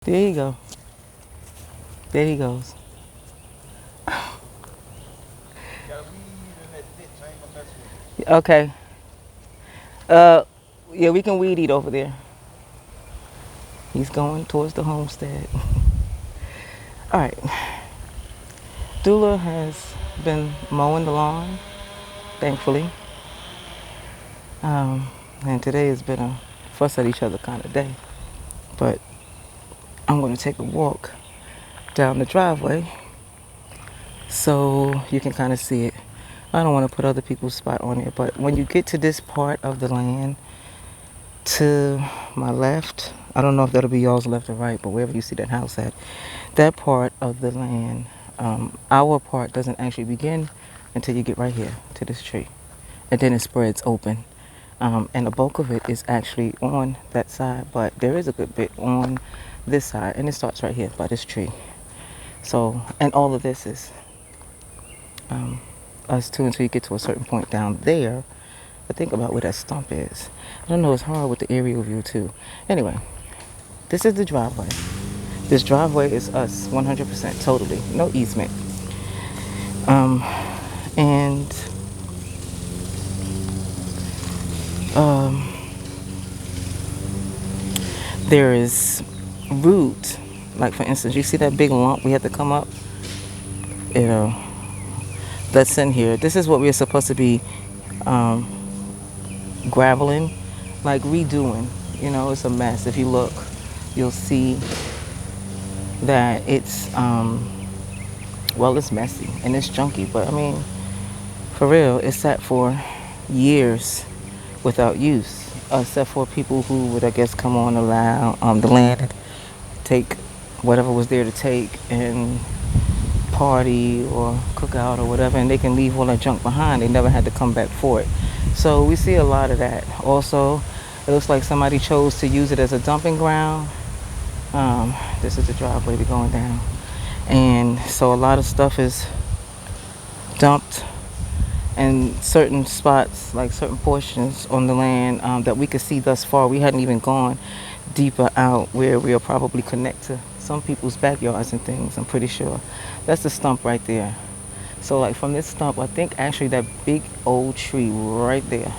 There you go. There he goes. Okay. Uh, yeah, we can weed eat over there. He's going towards the homestead. All right. Dula has been mowing the lawn, thankfully. And today has been a fuss at each other kind of day. But I'm going to take a walk down the driveway so you can kind of see it. I don't want to put other people's spot on it, but when you get to this part of the land to my left, I don't know if that'll be y'all's left or right, but wherever you see that house at, that part of the land, our part doesn't actually begin until you get right here to this tree. And then it spreads open. And the bulk of it is actually on that side, but there is a good bit on this side, and it starts right here by this tree. So, and all of this is us too until you get to a certain point down there. But think about where that stump is. I don't know, it's hard with the aerial view too. Anyway, this is the driveway. This driveway is us 100%, totally, no easement. And there is root, like for instance, you see that big lump we had to come up? You know, that's in here. This is what we're supposed to be graveling, like redoing. You know, it's a mess. If you look, you'll see that it's, well, it's messy and it's junky, but I mean, for real, it's sat for years without use, except for people who would, I guess, come on the land and take whatever was there to take and party or cook out or whatever, and they can leave all that junk behind. They never had to come back for it. So we see a lot of that. Also, it looks like somebody chose to use it as a dumping ground. This is the driveway we're going down. And so a lot of stuff is dumped in certain spots, like certain portions on the land that we could see thus far. We hadn't even gone deeper out where we'll probably connect to some people's backyards and things, I'm pretty sure. That's the stump right there. So like from this stump, I think actually that big old tree right there,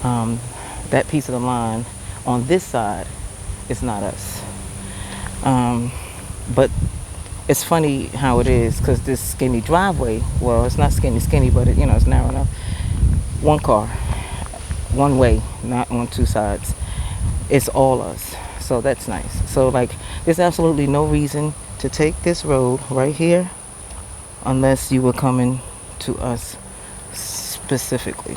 that piece of the line on this side is not us. But it's funny how it is, because this skinny driveway, well, it's not skinny, but it, it's narrow enough. One car, one way, not on two sides. It's all us. So that's nice. So like, there's absolutely no reason to take this road right here unless you were coming to us specifically.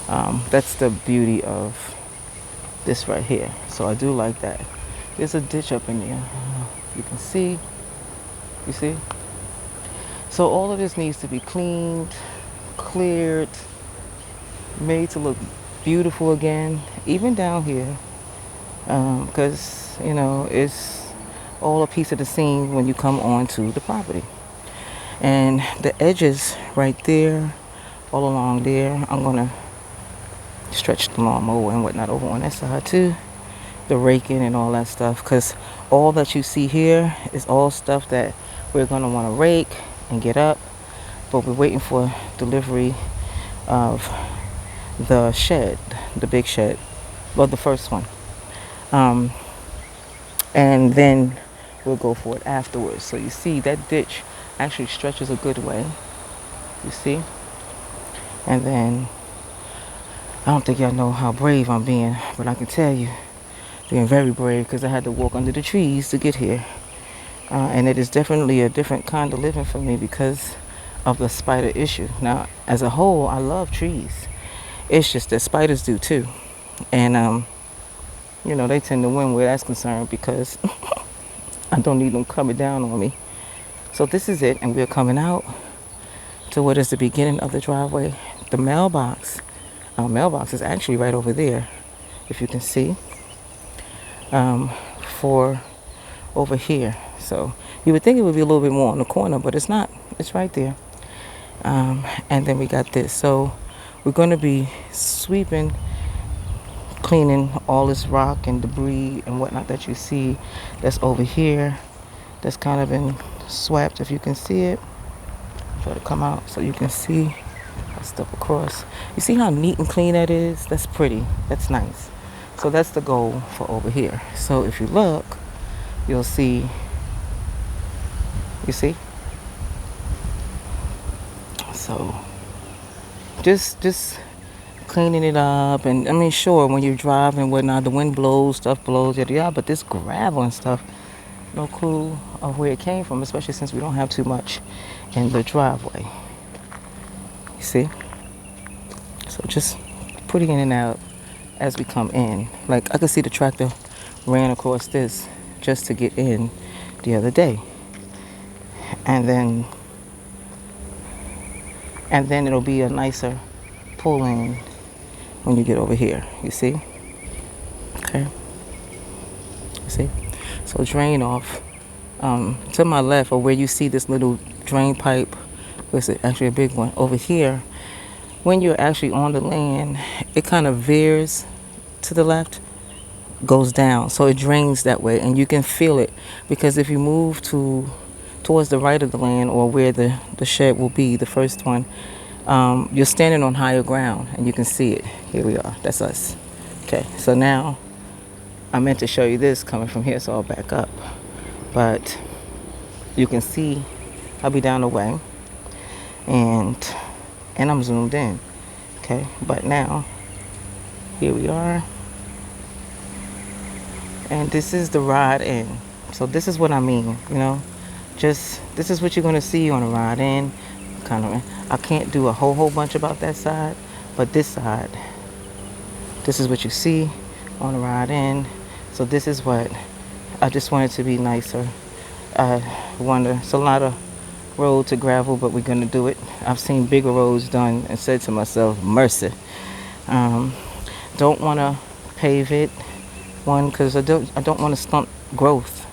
That's the beauty of this right here. So I do like that. There's a ditch up in there. You can see. You see? So all of this needs to be cleaned, cleared, made to look beautiful again, even down here. Because, it's all a piece of the scene when you come onto the property. And the edges right there, all along there, I'm going to stretch the lawnmower and whatnot over on that side too. The raking and all that stuff, because all that you see here is all stuff that we're going to want to rake and get up, but we're waiting for delivery of the shed, the big shed, well, the first one, and then we'll go for it afterwards. So you see that ditch actually stretches a good way, you see, and then I don't think y'all know how brave I'm being, but I can tell you being very brave, because I had to walk under the trees to get here. And it is definitely a different kind of living for me because of the spider issue. Now, as a whole, I love trees. It's just that spiders do too. And, they tend to win where that's concerned, because I don't need them coming down on me. So this is it, and we're coming out to what is the beginning of the driveway. The mailbox. Our mailbox is actually right over there, if you can see. For over here. So you would think it would be a little bit more on the corner, but it's not. It's right there. And then we got this. So we're going to be sweeping, cleaning all this rock and debris and whatnot that you see that's over here, that's kind of been swept, if you can see it. Try to come out so you can see that stuff across. You see how neat and clean that is? That's pretty. That's nice. So that's the goal for over here. So if you look, you'll see, you see? So just cleaning it up. And I mean, sure, when you're driving and whatnot, the wind blows, stuff blows, yada yada, but this gravel and stuff, no clue of where it came from, especially since we don't have too much in the driveway. You see? So just putting in and out as we come in. Like I could see the tractor ran across this just to get in the other day. And then it'll be a nicer pull in when you get over here. You see? Okay. You see? So drain off. To my left, or where you see this little drain pipe, it's actually a big one over here. When you're actually on the land, it kind of veers to the left, goes down, so it drains that way, and you can feel it, because if you move towards the right of the land, or where the shed will be, the first one, you're standing on higher ground and you can see it. Here we are. That's us. Okay, so now I meant to show you this coming from here, so I'll back up. But you can see I'll be down the way, and I'm zoomed in. Okay, but now here we are, and this is the ride in. So this is what I mean, you know, just this is what you're going to see on the ride in. Kind of, I can't do a whole bunch about that side, but this side, this is what you see on the ride in. So this is what I just wanted to be nicer. I wonder, it's a lot of road to gravel, but we're gonna do it. I've seen bigger roads done and said to myself, mercy. Don't want to pave it, one, because I don't want to stunt growth.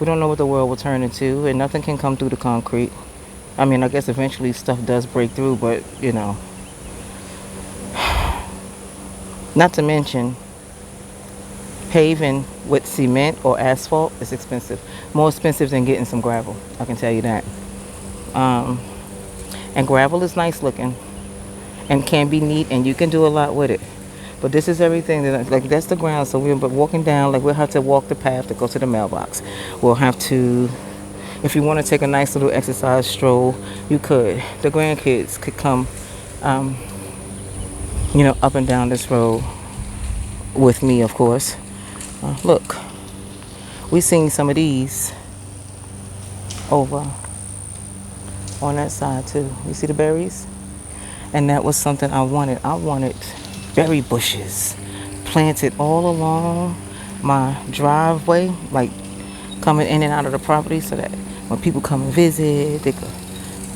We don't know what the world will turn into, and nothing can come through the concrete. I mean, I guess eventually stuff does break through, but you know, not to mention paving with cement or asphalt is expensive. More expensive than getting some gravel, I can tell you that. And gravel is nice looking and can be neat, and you can do a lot with it. But this is everything that, like, that's the ground. So we're walking down, like, we'll have to walk the path to go to the mailbox. We'll have to, if you want to take a nice little exercise stroll, you could. The grandkids could come, you know, up and down this road with me, of course. Look, we seen some of these over on that side too. You see the berries? And that was something I wanted. I wanted berry bushes planted all along my driveway, like coming in and out of the property, so that when people come and visit, they could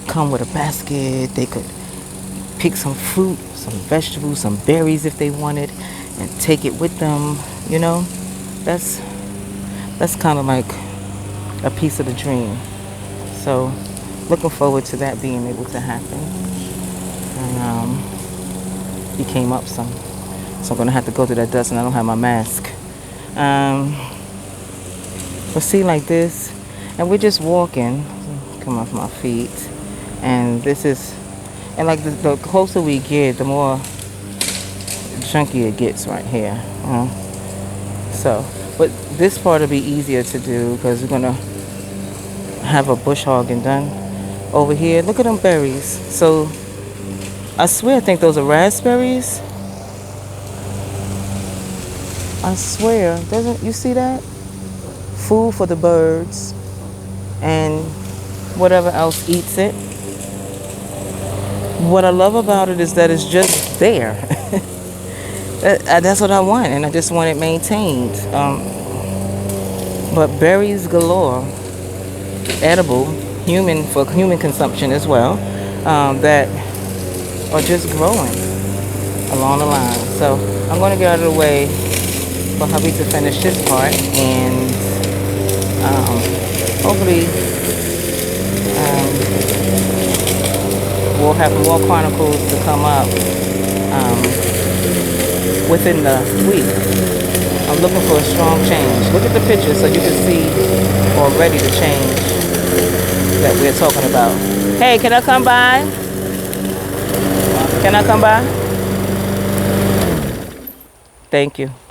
come with a basket. They could pick some fruit, some vegetables, some berries if they wanted, and take it with them. You know, that's kind of like a piece of the dream. So looking forward to that being able to happen. And he came up some, so I'm gonna have to go through that dust, and I don't have my mask. But see, like this, and we're just walking. Come off my feet, and this is, and like the closer we get, the more chunky it gets right here. So, but this part will be easier to do because we're gonna have a bush hogging done over here. Look at them berries. So I swear, I think those are raspberries. I swear, doesn't you see that? Food for the birds and whatever else eats it. What I love about it is that it's just there. That's what I want, and I just want it maintained. But berries galore, edible, for human consumption as well, that are just growing along the line. So I'm going to get out of the way for hubby to finish this part, and hopefully we'll have more chronicles to come up within the week. I'm looking for a strong change. Look at the picture so you can see already the change that we're talking about. Hey, can I come by? Can I come by? Thank you.